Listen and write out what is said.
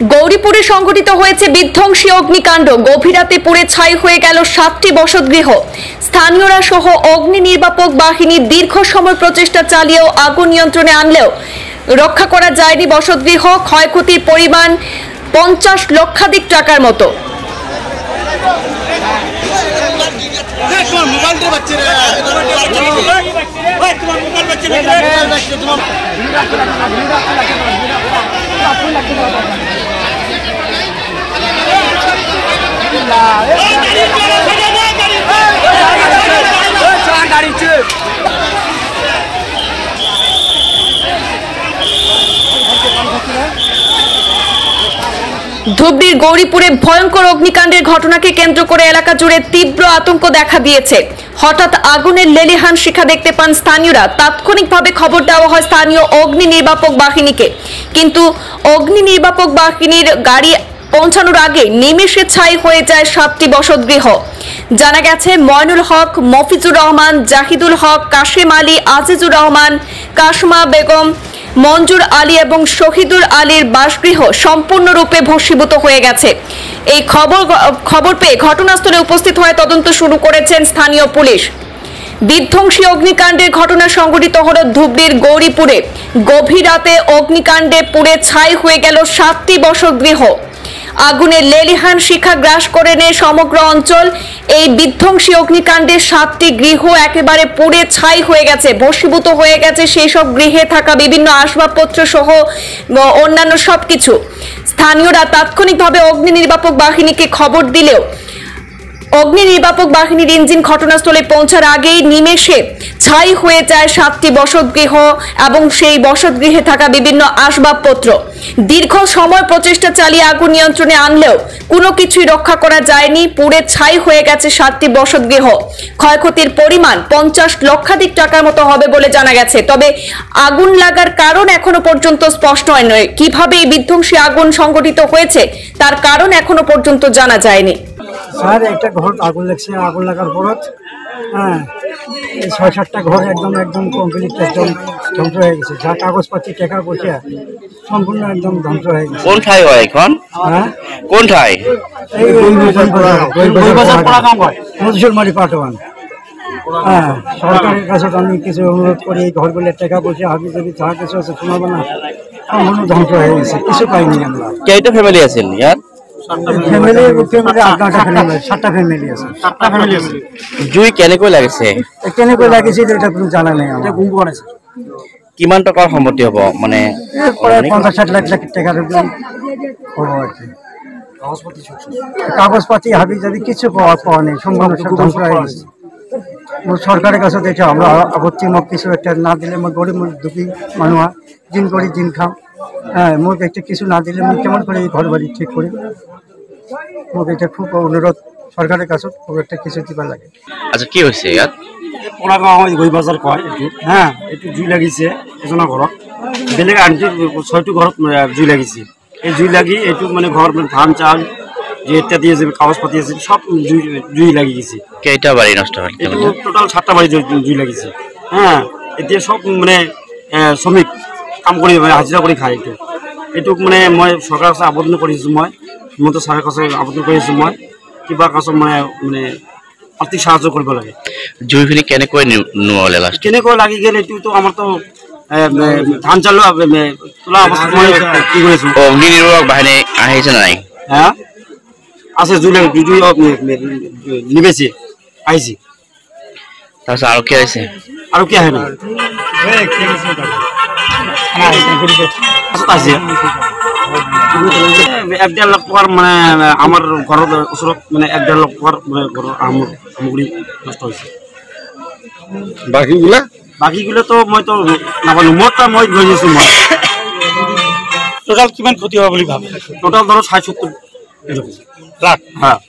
গৌরীপুরে সংঘটিত হয়েছে বিধ্বংসী অগ্নিকাণ্ড। গভীর রাতে পুড়ে ছাই হয়ে গেল 7টি বসতগৃহ। স্থানীয়রা সহ অগ্নি নির্বাপক বাহিনী দীর্ঘ সময় প্রচেষ্টা চালিয়েও আগুন নিয়ন্ত্রণে আনলেও রক্ষা করা যায়নি বসতগৃহ। ক্ষয়ক্ষতির পরিমাণ 50 লক্ষাধিক টাকার মতো। ধুবড়ীর গৌরীপুরে ভয়ঙ্কর অগ্নিকাণ্ডের ঘটনাকে কেন্দ্র করে এলাকা জুড়ে তীব্র আতঙ্ক দেখা দিয়েছে। হঠাৎ আগুনের লেলিহান শিখা দেখতে পান স্থানীয়রা। তাৎক্ষণিকভাবে খবর দেওয়া হয় স্থানীয় অগ্নি নির্বাপক বাহিনীকে, কিন্তু অগ্নি নির্বাপক বাহিনীর গাড়ি পৌঁছানোর আগে নিমেষে ছাই হয়ে যায় 7টি বসতগৃহ। জানা গেছে ময়নুল হক, মফিজুর রহমান, জাহিদুল হক, কাশেম আলী, আজিজুর রহমান, কাশমা বেগম, মঞ্জুর আলী এবং শহীদুল আলীর বাসগৃহ সম্পূর্ণরূপে ভস্মীভূত হয়ে গেছে। এই খবর পেয়ে ঘটনাস্থলে উপস্থিত হয়ে তদন্ত শুরু করেছেন স্থানীয় পুলিশ। বিধ্বংসী অগ্নিকাণ্ডের ঘটনা সংঘটিত হল ধুবড়ীর গৌরীপুরে। গভীর রাতে অগ্নিকাণ্ডে পুড়ে ছাই হয়ে গেল 7টি বসতগৃহ। আগুনের লেলিহান শিখা গ্রাস করে নেয় সমগ্র অঞ্চল। এই বিধ্বংসী অগ্নিকাণ্ডে 7টি গৃহ একেবারে পুড়ে ছাই হয়ে গেছে, ভস্মীভূত হয়ে গেছে সেই সব গৃহে থাকা বিভিন্ন আসবাবপত্র সহ অন্যান্য সবকিছু। স্থানীয়রা তাৎক্ষণিকভাবে অগ্নি নির্বাপক বাহিনীকে খবর দিলেও অগ্নি নির্বাপক বাহিনীর ইঞ্জিন ঘটনাস্থলে পৌঁছার আগেই নিমেষে ছাই হয়ে যায় 7টি বসতগৃহ এবং সেই বসতগৃহে থাকা বিভিন্ন আসবাবপত্র। দীর্ঘ সময় প্রচেষ্টা চালিয়ে আগুন নিয়ন্ত্রণে আনলেও কোনো কিছুই রক্ষা করা যায়নি। পুড়ে ছাই হয়ে গেছে 7টি বসতগৃহ। ক্ষয়ক্ষতির পরিমাণ 50 লক্ষাধিক টাকার মতো হবে বলে জানা গেছে। তবে আগুন লাগার কারণ এখনো পর্যন্ত স্পষ্ট নয়। কিভাবে এই বিধ্বংসী আগুন সংঘটিত হয়েছে তার কারণ এখনো পর্যন্ত জানা যায়নি। স্যার একটা ঘর আগুন লাগছে, আগুন লাগার পর হ্যাঁ 6-7টা ঘর একদম কমপ্লিট একদম ধ্বংস হয়ে গেছে। যা কাগজপাতি টাকা পয়সা সম্পূর্ণ একদম ধ্বংস হয়ে গেছে। কোন ঠাই হয় এখন? হ্যাঁ কোন ঠাই? মধুসূরমারি পাটওয়ান। হ্যাঁ, সরকারের কাছে আমি কিছু অনুরোধ করি, এই ঘরগুলোর টাকা পয়সা হাবি যদি যা কিছু আছে শোনাবো না, সম্পূর্ণ ধ্বংস হয়ে গেছে, কিছু পাইনি আমরা। কয়টা ফ্যামিলি আছেন? সাতটা ফ্যামিলি আছে। জুই কেনেকৈ লাগিছে? কেনেকৈ লাগিছে এটা কোনো জানা নাই আমার। কিমান টকাৰ সম্পত্তি হ'ব? মানে 50-60 লাখ টাকার হবো আর কি। কাগজপাতি হাবি যদি কিছু পাওয়া নেই, সম্পূর্ণ ধ্বংস হয়ে গেছে। সরকারের কাছে দেখে আমরা আপত্তি মুখ কিছু একটা না দিলে গরিব দুঃখী মানুষ দিন করি দিন খাম। হ্যাঁ, মুখ একটা কিছু না দিলে মুখ কেমন করে এই ঘর বাড়ি ঠিক করি। মুখ এটা খুব অনুরোধ সরকারের কাছে, খুব একটা কিছু দিবার লাগে। আচ্ছা, কি হয়েছে ইয়াত? পোড়াগাঁও গই বাজার কয় একটু। হ্যাঁ, একটু জুই লাগিছে এজনা ঘৰত। বেলেগ আনটি 6টি ঘৰত জুই লাগিছে। এই জুই লাগি এইটু মানে ঘর ধান চাল যে ইত্যাদি যে কাগজপাতি আছে সব জুই লাগি গেছে। কেইটা বাড়ি নষ্ট হল? টোটাল 7টা বাড়ি জুই লাগিছে। হ্যাঁ, এতিয়া সব মানে শ্রমিক কাম কৰি হাজিৰা কৰি খায়। এইটো মানে মই সরকারের কাছে আবেদন কৰিছোঁ। মই হিমন্ত ছাৰৰ কাছে আবেদন কৰিছোঁ মই কিবা কাছে মানে আর্থিক সাহায্য কৰিব লাগে। জুইখিনি কেনেকৈ নুৱালে? লাষ্ট কেনেকৈ লাগি গেল এইটো আমাৰ তো ধান চাল তোলা অৱস্থাত মই কি কৰিছোঁ। অগ্নি নিৰ্বাপক বাহিনী আহিছে নাই? হ্যাঁ আছে, জুই নিবেছে আহিছে। তাৰপিছত আৰু কি আহিছে? আৰু কি আহে না আছে 1-1.5 লাখ টকাৰ মানে আমাৰ ঘৰৰ ওচৰত মানে 1.5 লাখ টকাৰ মানে ঘৰৰ সামগ্ৰী নষ্ট হৈছে। বাকীগুলো তো মই তো নাপালো, মোৰটা মই গৈ আছোঁ। মই টোটাল কিমান ক্ষতি হ'ব বুলি ভাবে? টোটাল ধৰক 60-70 লাখ। হ্যাঁ।